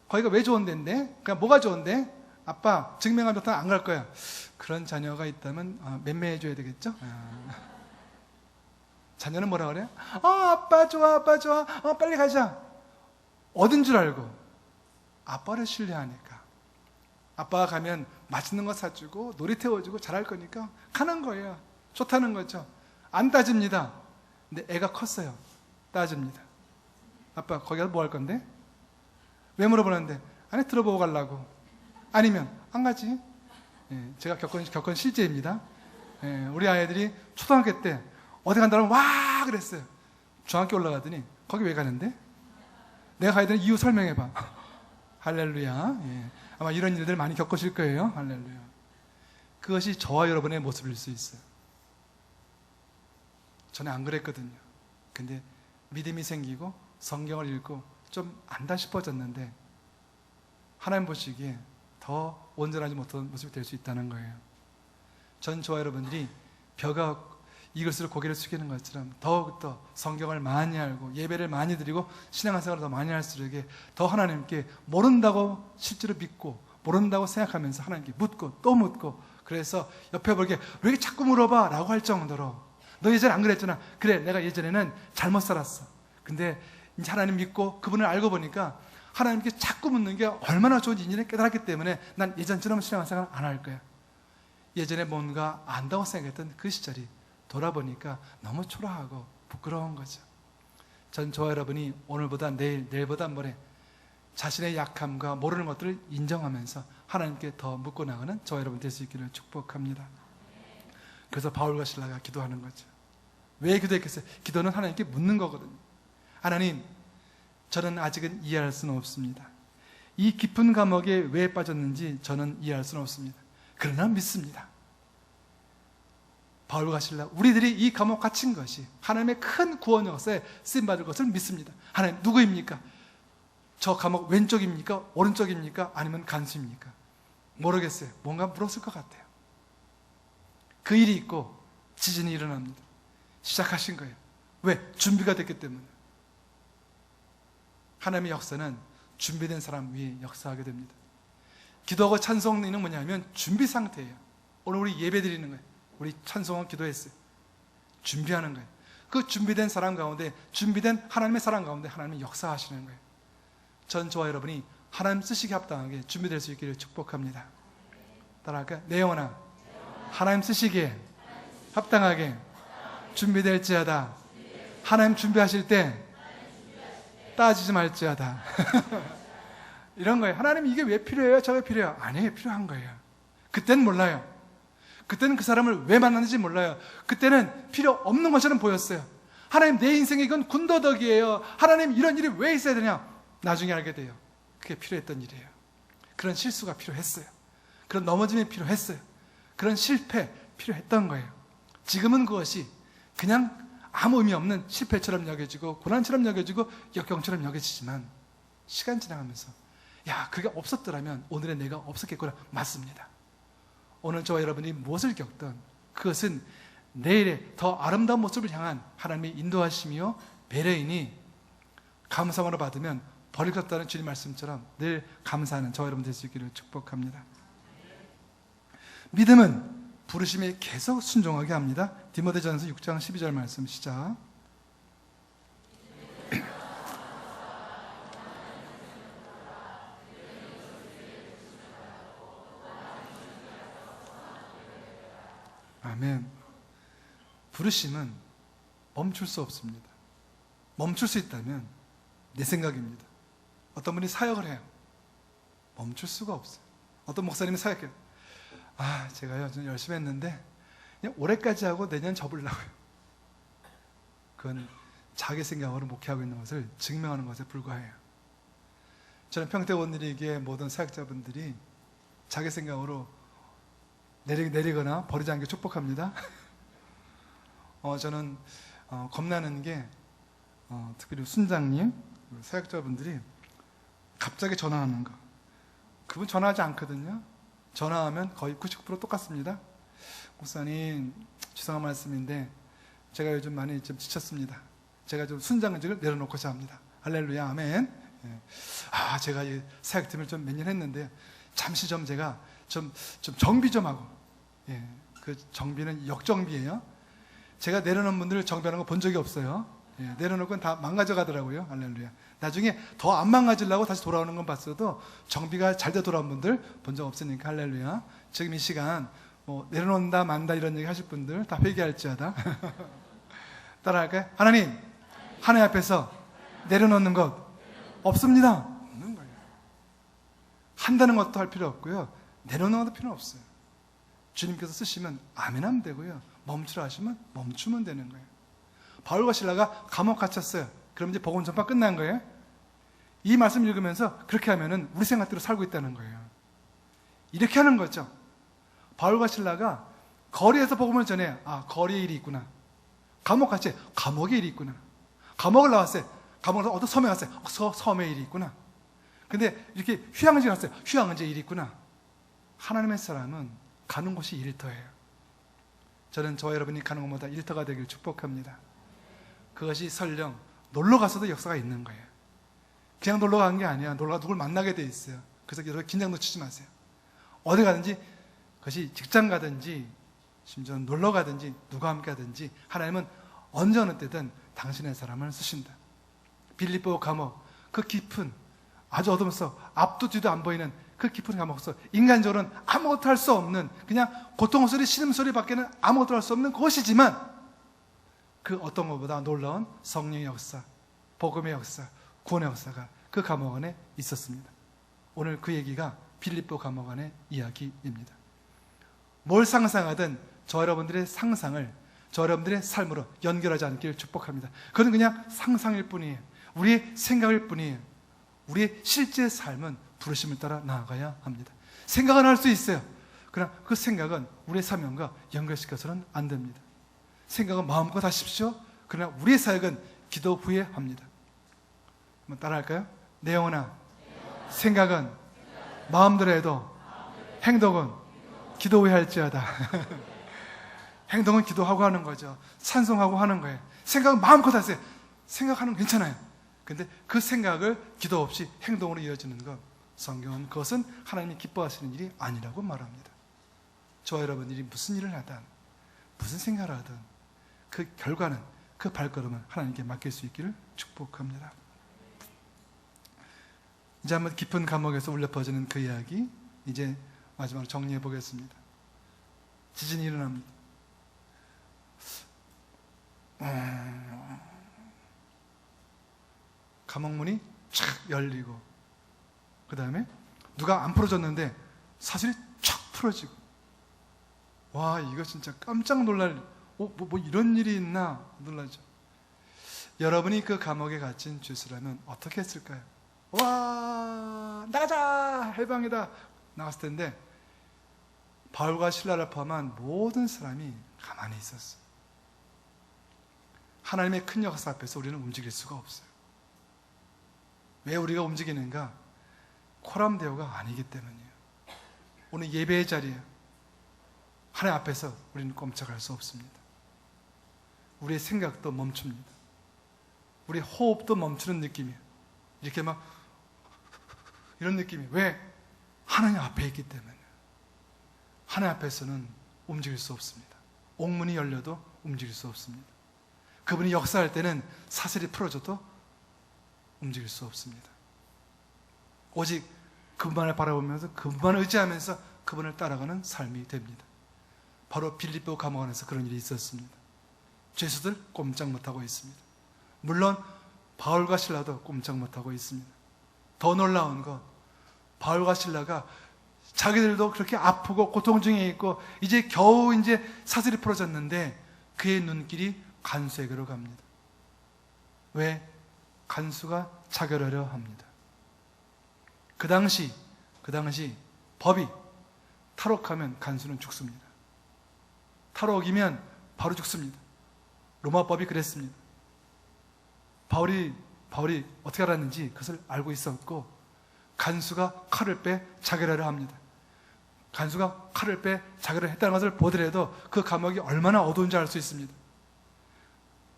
거기가 왜 좋은 데인데? 그냥 뭐가 좋은데? 아빠 증명하면 안 갈 거야. 그런 자녀가 있다면 맴매해줘야 되겠죠? 자녀는 뭐라 그래요? 아빠 좋아, 아빠 좋아. 빨리 가자. 얻은 줄 알고 아빠를 신뢰하니까 아빠가 가면 맛있는 거 사주고 놀이 태워주고 잘할 거니까 가는 거예요. 좋다는 거죠. 안 따집니다. 근데 애가 컸어요. 따집니다. 아빠 거기 가서 뭐 할 건데? 왜 물어보는데? 아니 들어보고 가려고. 아니면 안 가지. 제가 겪은 실제입니다. 우리 아이들이 초등학교 때 어디 간다면 와 그랬어요. 중학교 올라가더니 거기 왜 가는데? 내가 가야 되는 이유 설명해봐. 할렐루야. 아마 이런 일들 많이 겪으실 거예요. 할렐루야. 그것이 저와 여러분의 모습일 수 있어요. 저는 안 그랬거든요. 근데 믿음이 생기고 성경을 읽고 좀 안다 싶어졌는데 하나님 보시기에 더 온전하지 못한 모습이 될 수 있다는 거예요. 전 저와 여러분들이 벼가 이글스를 고개를 숙이는 것처럼 더욱더 성경을 많이 알고 예배를 많이 드리고 신앙생활을 더 많이 할수록 더 하나님께 모른다고 실제로 믿고 모른다고 생각하면서 하나님께 묻고 또 묻고 그래서 옆에 보게 왜 이렇게 자꾸 물어봐 라고 할 정도로 너 예전에 안 그랬잖아. 그래 내가 예전에는 잘못 살았어. 근데 이제 하나님 믿고 그분을 알고 보니까 하나님께 자꾸 묻는 게 얼마나 좋은지 이제는 깨달았기 때문에 난 예전처럼 신앙생활 안 할 거야. 예전에 뭔가 안다고 생각했던 그 시절이 돌아보니까 너무 초라하고 부끄러운 거죠. 전 저와 여러분이 오늘보다 내일, 내일보다 모레 자신의 약함과 모르는 것들을 인정하면서 하나님께 더 묻고 나가는 저와 여러분 될 수 있기를 축복합니다. 그래서 바울과 실라가 기도하는 거죠. 왜 기도했겠어요? 기도는 하나님께 묻는 거거든요. 하나님, 저는 아직은 이해할 수는 없습니다. 이 깊은 감옥에 왜 빠졌는지 저는 이해할 수는 없습니다. 그러나 믿습니다. 바울과 실라, 우리들이 이 감옥 갇힌 것이 하나님의 큰 구원 역사에 쓰임받을 것을 믿습니다. 하나님 누구입니까? 저 감옥 왼쪽입니까? 오른쪽입니까? 아니면 간수입니까? 모르겠어요. 뭔가 물었을 것 같아요. 그 일이 있고 지진이 일어납니다. 시작하신 거예요. 왜? 준비가 됐기 때문에. 하나님의 역사는 준비된 사람 위에 역사하게 됩니다. 기도하고 찬송은 뭐냐면 준비 상태예요. 오늘 우리 예배 드리는 거예요. 우리 찬송은 기도했어요. 준비하는 거예요. 그 준비된 사람 가운데, 준비된 하나님의 사람 가운데 하나님은 역사하시는 거예요. 전 저와 여러분이 하나님 쓰시기 합당하게 준비될 수 있기를 축복합니다. 따라할까요? 내 영혼아, 하나님 쓰시기에 합당하게 준비될지어다. 하나님 준비하실 때 따지지 말지어다. 이런 거예요. 하나님 이게 왜 필요해요? 저게 필요해요? 아니에요. 필요한 거예요. 그때는 몰라요. 그때는 그 사람을 왜 만났는지 몰라요. 그때는 필요 없는 것처럼 보였어요. 하나님 내 인생에 이건 군더더기예요. 하나님 이런 일이 왜 있어야 되냐? 나중에 알게 돼요. 그게 필요했던 일이에요. 그런 실수가 필요했어요. 그런 넘어짐이 필요했어요. 그런 실패 필요했던 거예요. 지금은 그것이 그냥 아무 의미 없는 실패처럼 여겨지고 고난처럼 여겨지고 역경처럼 여겨지지만 시간 지나가면서 야, 그게 없었더라면 오늘의 내가 없었겠구나. 맞습니다. 오늘 저와 여러분이 무엇을 겪든 그것은 내일의 더 아름다운 모습을 향한 하나님의 인도하심이요 배려이니 감사함으로 받으면 버릴 것 없다는 주님 말씀처럼 늘 감사하는 저와 여러분 될 수 있기를 축복합니다. 믿음은 부르심에 계속 순종하게 합니다. 디모데전서 6장 12절 말씀 시작. 아멘. 부르심은 멈출 수 없습니다. 멈출 수 있다면 내 생각입니다. 어떤 분이 사역을 해요. 멈출 수가 없어요. 어떤 목사님이 사역해요. 제가요 좀 열심히 했는데 그냥 올해까지 하고 내년 접으려고요. 그건 자기 생각으로 목회하고 있는 것을 증명하는 것에 불과해요. 저는 평택원리에게 모든 사역자분들이 자기 생각으로 내리거나 버리지 않게 축복합니다. 저는 겁나는 게 특별히 순장님, 사역자분들이 갑자기 전화하는 거. 그분 전화하지 않거든요. 전화하면 거의 90% 똑같습니다. 목사님, 죄송한 말씀인데 제가 요즘 많이 좀 지쳤습니다. 제가 좀 순장직을 내려놓고자 합니다. 할렐루야, 아멘. 제가 이 사역팀을 좀 몇 년 했는데 잠시 좀 제가 좀 정비 좀 하고, 그 정비는 역정비예요. 제가 내려놓은 분들을 정비하는 거 본 적이 없어요. 내려놓고 다 망가져 가더라고요. 할렐루야. 나중에 더 안 망가지려고 다시 돌아오는 건 봤어도 정비가 잘 돼 돌아온 분들 본 적 없으니까 할렐루야. 지금 이 시간 내려놓는다 만다 이런 얘기 하실 분들 다 회개할지어다. 따라할까요? 하나님 앞에서 내려놓는 것 없습니다. 없는 거예요. 한다는 것도 할 필요 없고요. 내려놓는 것도 필요 없어요. 주님께서 쓰시면 아멘 하면 되고요. 멈추라 하시면 멈추면 되는 거예요. 바울과 실라가 감옥 갇혔어요. 그럼 이제 복음 전파 끝난 거예요? 이 말씀 읽으면서 그렇게 하면은 우리 생각대로 살고 있다는 거예요. 이렇게 하는 거죠. 바울과 실라가 거리에서 복음을 전해, 거리에 일이 있구나. 감옥 갇혀, 감옥에 일이 있구나. 감옥을 나왔어요. 감옥에서 어떤 섬에 갔어요. 섬에 일이 있구나. 근데 이렇게 휴양지 갔어요. 휴양지에 일이 있구나. 하나님의 사람은 가는 곳이 일터예요. 저는 저와 여러분이 가는 곳마다 일터가 되길 축복합니다. 그것이 설령 놀러 가서도 역사가 있는 거예요. 그냥 놀러 간 게 아니야. 놀러 가 누굴 만나게 돼 있어요. 그래서 여러분 긴장 놓치지 마세요. 어디 가든지, 그것이 직장 가든지 심지어 놀러 가든지 누가 함께 하든지 하나님은 언제 어느 때든 당신의 사람을 쓰신다. 빌립보 감옥, 그 깊은 아주 어둠서 앞도 뒤도 안 보이는 그 깊은 감옥서, 인간적으로는 아무것도 할 수 없는, 그냥 고통소리 신음소리밖에는 아무것도 할 수 없는 곳이지만 그 어떤 것보다 놀라운 성령의 역사, 복음의 역사, 구원의 역사가 그 감옥 안에 있었습니다. 오늘 그 얘기가 빌립보 감옥 안의 이야기입니다. 뭘 상상하든 저 여러분들의 상상을 저 여러분들의 삶으로 연결하지 않기를 축복합니다. 그건 그냥 상상일 뿐이에요. 우리의 생각일 뿐이에요. 우리의 실제 삶은 부르심을 따라 나아가야 합니다. 생각은 할 수 있어요. 그러나 그 생각은 우리의 사명과 연결시켜서는 안 됩니다. 생각은 마음껏 하십시오. 그러나 우리의 사역은 기도 후에 합니다. 한번 따라 할까요? 내 영혼아, 생각은 마음대로 해도 행동은 기도 후에 할지어다. 행동은 기도하고 하는 거죠. 찬송하고 하는 거예요. 생각은 마음껏 하세요. 생각하는 건 괜찮아요. 근데 그 생각을 기도 없이 행동으로 이어지는 것, 성경은 그것은 하나님이 기뻐하시는 일이 아니라고 말합니다. 저와 여러분들이 무슨 일을 하든 무슨 생각을 하든 그 결과는, 그 발걸음은 하나님께 맡길 수 있기를 축복합니다. 이제 한번 깊은 감옥에서 울려 퍼지는 그 이야기, 이제 마지막으로 정리해 보겠습니다. 지진이 일어납니다. 감옥문이 촥 열리고, 그 다음에 누가 안 풀어줬는데 사슬이 촥 풀어지고, 와, 이거 진짜 깜짝 놀랄, 뭐 이런 일이 있나 놀라죠. 여러분이 그 감옥에 갇힌 죄수라면 어떻게 했을까요? 와, 나가자, 해방이다 나갔을 텐데 바울과 실라를 포함한 모든 사람이 가만히 있었어요. 하나님의 큰 역사 앞에서 우리는 움직일 수가 없어요. 왜 우리가 움직이는가? 코람데오가 아니기 때문이에요. 오늘 예배의 자리에 하나님 앞에서 우리는 꼼짝할 수 없습니다. 우리의 생각도 멈춥니다. 우리의 호흡도 멈추는 느낌이에요. 이렇게 막 이런 느낌이에요. 왜? 하나님 앞에 있기 때문에. 하나님 앞에서는 움직일 수 없습니다. 옥문이 열려도 움직일 수 없습니다. 그분이 역사할 때는 사슬이 풀어져도 움직일 수 없습니다. 오직 그분만을 바라보면서 그분만을 의지하면서 그분을 따라가는 삶이 됩니다. 바로 빌립보 감옥 안에서 그런 일이 있었습니다. 죄수들 꼼짝 못하고 있습니다. 물론 바울과 실라도 꼼짝 못하고 있습니다. 더 놀라운 거, 바울과 실라가 자기들도 그렇게 아프고 고통 중에 있고 이제 겨우 이제 사슬이 풀어졌는데 그의 눈길이 간수에게로 갑니다. 왜? 간수가 자결하려 합니다. 그 당시 법이 탈옥하면 간수는 죽습니다. 탈옥이면 바로 죽습니다. 로마법이 그랬습니다. 바울이 어떻게 알았는지 그것을 알고 있었고 간수가 칼을 빼 자결하려 합니다. 간수가 칼을 빼 자결을 했다는 것을 보더라도 그 감옥이 얼마나 어두운지 알 수 있습니다.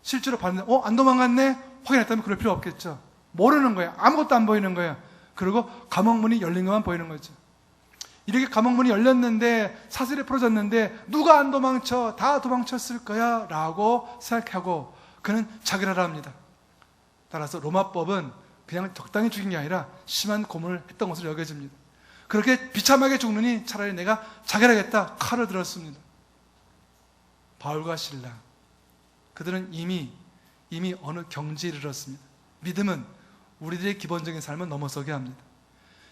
실제로 봤는데 안 도망갔네? 확인했다면 그럴 필요 없겠죠. 모르는 거예요. 아무것도 안 보이는 거예요. 그리고 감옥문이 열린 것만 보이는 거죠. 이렇게 감옥문이 열렸는데 사슬이 풀어졌는데 누가 안 도망쳐? 다 도망쳤을 거야 라고 생각하고 그는 자결하라 합니다. 따라서 로마법은 그냥 적당히 죽인 게 아니라 심한 고문을 했던 것으로 여겨집니다. 그렇게 비참하게 죽느니 차라리 내가 자결하겠다 칼을 들었습니다. 바울과 실라 그들은 이미 어느 경지에 이르렀습니다. 믿음은 우리들의 기본적인 삶을 넘어서게 합니다.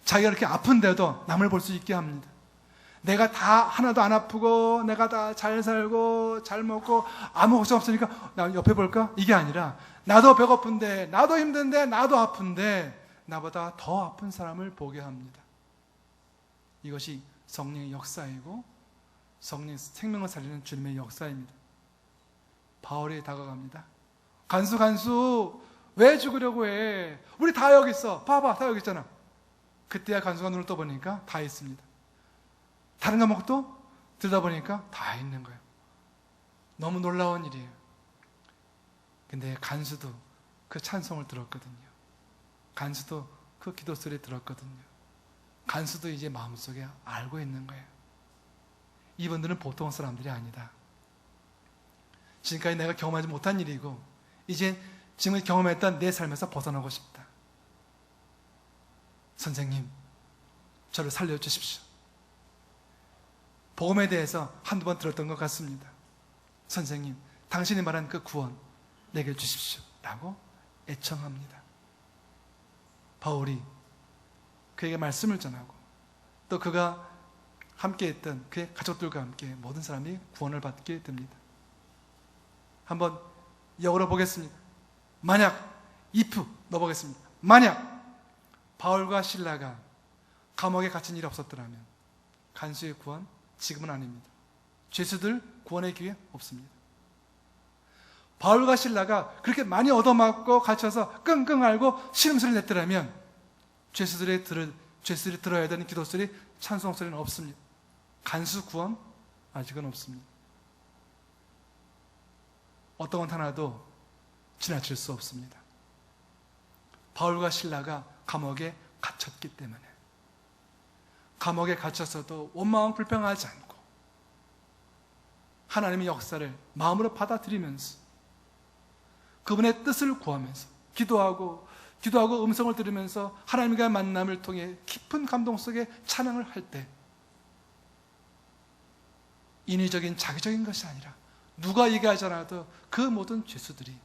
자기가 이렇게 아픈데도 남을 볼 수 있게 합니다. 내가 다 하나도 안 아프고 내가 다 잘 살고 잘 먹고 아무 걱정 없으니까 나 옆에 볼까? 이게 아니라 나도 배고픈데 나도 힘든데 나도 아픈데 나보다 더 아픈 사람을 보게 합니다. 이것이 성령의 역사이고 성령의 생명을 살리는 주님의 역사입니다. 바울이 다가갑니다. 간수 왜 죽으려고 해? 우리 다 여기 있어. 봐봐 다 여기 있잖아. 그때야 간수가 눈을 떠보니까 다 있습니다. 다른 감옥도 들여다보니까 다 있는 거예요. 너무 놀라운 일이에요. 근데 간수도 그 찬송을 들었거든요. 간수도 그 기도 소리 들었거든요. 간수도 이제 마음속에 알고 있는 거예요. 이분들은 보통 사람들이 아니다. 지금까지 내가 경험하지 못한 일이고 이제 지금 경험했던 내 삶에서 벗어나고 싶다. 선생님, 저를 살려주십시오. 복음에 대해서 한두 번 들었던 것 같습니다. 선생님, 당신이 말한 그 구원 내게 주십시오 라고 애청합니다. 바울이 그에게 말씀을 전하고 또 그가 함께했던 그의 가족들과 함께 모든 사람이 구원을 받게 됩니다. 한번 영어로 보겠습니다. 만약 if 넣어보겠습니다. 만약 바울과 실라가 감옥에 갇힌 일이 없었더라면 간수의 구원 지금은 아닙니다. 죄수들 구원의 기회 없습니다. 바울과 실라가 그렇게 많이 얻어맞고 갇혀서 끙끙 앓고 신음소리를 냈더라면 죄수들이 들어야 되는 기도소리, 찬송소리는 없습니다. 간수 구원 아직은 없습니다. 어떤 것 하나도 지나칠 수 없습니다. 바울과 실라가 감옥에 갇혔기 때문에 감옥에 갇혀서도 원망 불평하지 않고 하나님의 역사를 마음으로 받아들이면서 그분의 뜻을 구하면서 기도하고 음성을 들으면서 하나님과의 만남을 통해 깊은 감동 속에 찬양을 할 때 인위적인 자기적인 것이 아니라 누가 얘기하지 않아도 그 모든 죄수들이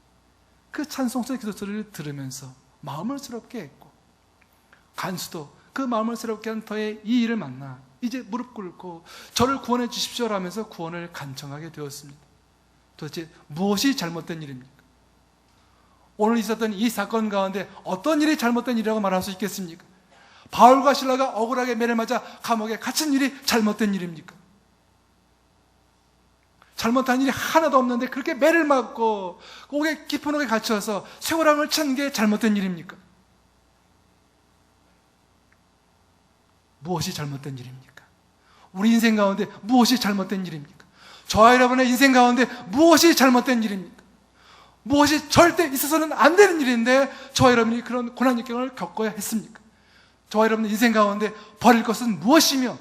그 찬송소의 기도소리를 들으면서 마음을 새롭게 했고 간수도 그 마음을 새롭게 한 터에 이 일을 만나 이제 무릎 꿇고 저를 구원해 주십시오 라면서 구원을 간청하게 되었습니다. 도대체 무엇이 잘못된 일입니까? 오늘 있었던 이 사건 가운데 어떤 일이 잘못된 일이라고 말할 수 있겠습니까? 바울과 실라가 억울하게 매를 맞아 감옥에 갇힌 일이 잘못된 일입니까? 잘못한 일이 하나도 없는데 그렇게 매를 맞고 옥에 깊은 옥에 갇혀서 쇠고랑을 찬 게 잘못된 일입니까? 무엇이 잘못된 일입니까? 우리 인생 가운데 무엇이 잘못된 일입니까? 저와 여러분의 인생 가운데 무엇이 잘못된 일입니까? 무엇이 절대 있어서는 안 되는 일인데 저와 여러분이 그런 고난 역경을 겪어야 했습니까? 저와 여러분의 인생 가운데 버릴 것은 무엇이며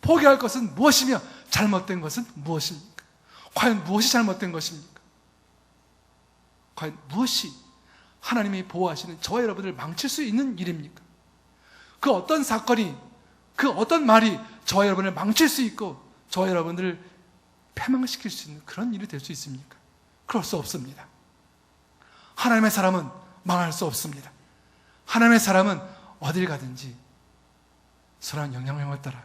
포기할 것은 무엇이며 잘못된 것은 무엇입니까? 과연 무엇이 잘못된 것입니까? 과연 무엇이 하나님이 보호하시는 저와 여러분을 망칠 수 있는 일입니까? 그 어떤 사건이, 그 어떤 말이 저와 여러분을 망칠 수 있고 저와 여러분들을 패망시킬 수 있는 그런 일이 될 수 있습니까? 그럴 수 없습니다. 하나님의 사람은 망할 수 없습니다. 하나님의 사람은 어딜 가든지 선한 영향력을 따라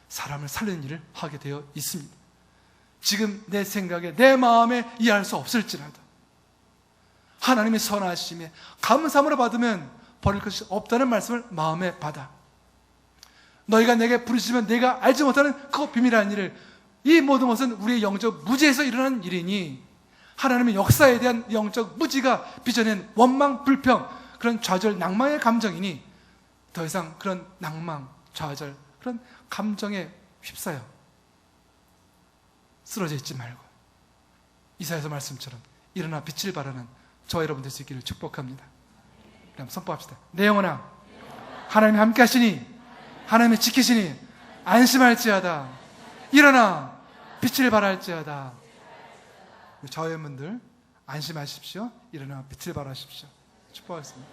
사람을 살리는 일을 하게 되어 있습니다. 지금 내 생각에, 내 마음에 이해할 수 없을지라도 하나님의 선하심에 감사함으로 받으면 버릴 것이 없다는 말씀을 마음에 받아 너희가 내게 부르시면 내가 알지 못하는 그 비밀한 일을, 이 모든 것은 우리의 영적 무지에서 일어나는 일이니 하나님의 역사에 대한 영적 무지가 빚어낸 원망, 불평, 그런 좌절, 낭망의 감정이니 더 이상 그런 낭망, 좌절, 그런 감정에 휩싸여 쓰러져 있지 말고 이사야서 말씀처럼 일어나 빛을 발하는 저와 여러분 될 수 있기를 축복합니다. 그럼 선포합시다. 내 영혼아, 하나님이 함께 하시니, 하나님이 지키시니 안심할지어다. 일어나 빛을 발할지어다. 저와 여러분들 안심하십시오. 일어나 빛을 발하십시오. 축복하겠습니다.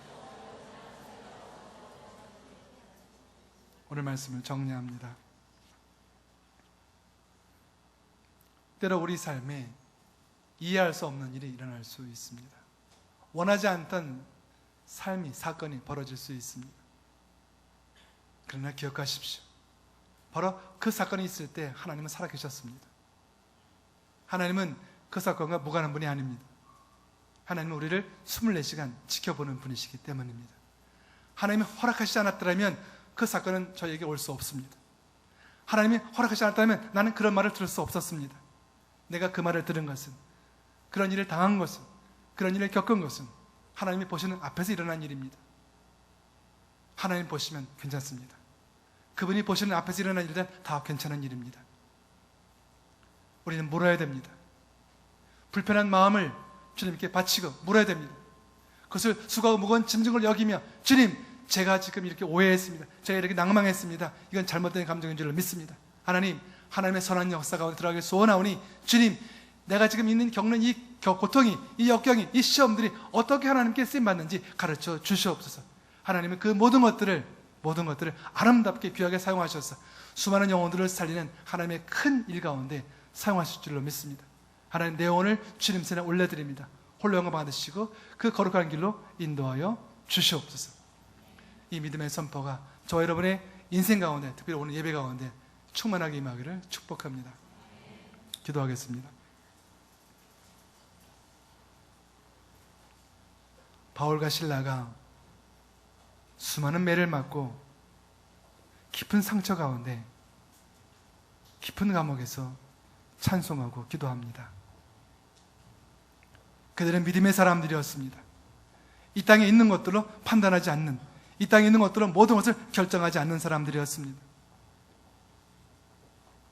오늘 말씀을 정리합니다. 때로 우리 삶에 이해할 수 없는 일이 일어날 수 있습니다. 원하지 않던 삶이, 사건이 벌어질 수 있습니다. 그러나 기억하십시오. 바로 그 사건이 있을 때 하나님은 살아계셨습니다. 하나님은 그 사건과 무관한 분이 아닙니다. 하나님은 우리를 24시간 지켜보는 분이시기 때문입니다. 하나님이 허락하시지 않았더라면 그 사건은 저에게 올 수 없습니다. 하나님이 허락하시지 않았다면 나는 그런 말을 들을 수 없었습니다. 내가 그 말을 들은 것은, 그런 일을 당한 것은, 그런 일을 겪은 것은 하나님이 보시는 앞에서 일어난 일입니다. 하나님 보시면 괜찮습니다. 그분이 보시는 앞에서 일어난 일들은 다 괜찮은 일입니다. 우리는 물어야 됩니다. 불편한 마음을 주님께 바치고 물어야 됩니다. 그것을 수고하고 무거운 짐승을 여기며, 주님, 제가 지금 이렇게 오해했습니다. 제가 이렇게 낭망했습니다. 이건 잘못된 감정인 줄로 믿습니다. 하나님, 하나님의 선한 역사 가운데 들어가길 소원하오니 주님, 내가 지금 겪는 이 고통이, 이 역경이, 이 시험들이 어떻게 하나님께 쓰임받는지 가르쳐 주시옵소서. 하나님은 그 모든 것들을 아름답게 귀하게 사용하셔서 수많은 영혼들을 살리는 하나님의 큰 일 가운데 사용하실 줄로 믿습니다. 하나님, 내 영혼을 주님 손에 올려드립니다. 홀로 영광 받으시고 그 거룩한 길로 인도하여 주시옵소서. 이 믿음의 선포가 저와 여러분의 인생 가운데, 특별히 오늘 예배 가운데 충만하게 임하기를 축복합니다. 기도하겠습니다. 바울과 실라가 수많은 매를 맞고 깊은 상처 가운데 깊은 감옥에서 찬송하고 기도합니다. 그들은 믿음의 사람들이었습니다. 이 땅에 있는 것들로 판단하지 않는, 이 땅에 있는 것들로 모든 것을 결정하지 않는 사람들이었습니다.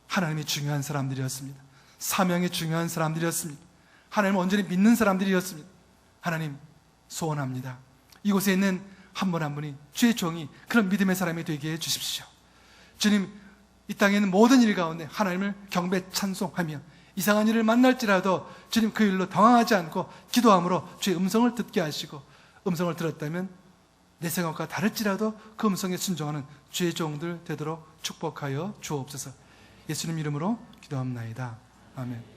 하나님이 중요한 사람들이었습니다. 사명이 중요한 사람들이었습니다. 하나님을 온전히 믿는 사람들이었습니다. 하나님, 소원합니다. 이곳에 있는 한 분 한 분이, 주의 종이 그런 믿음의 사람이 되게 해 주십시오. 주님, 이 땅에 있는 모든 일 가운데 하나님을 경배 찬송하며 이상한 일을 만날지라도 주님 그 일로 당황하지 않고 기도함으로 주의 음성을 듣게 하시고, 음성을 들었다면 내 생각과 다를지라도 그 음성에 순종하는 주의 종들 되도록 축복하여 주옵소서. 예수님 이름으로 기도합나이다. 아멘.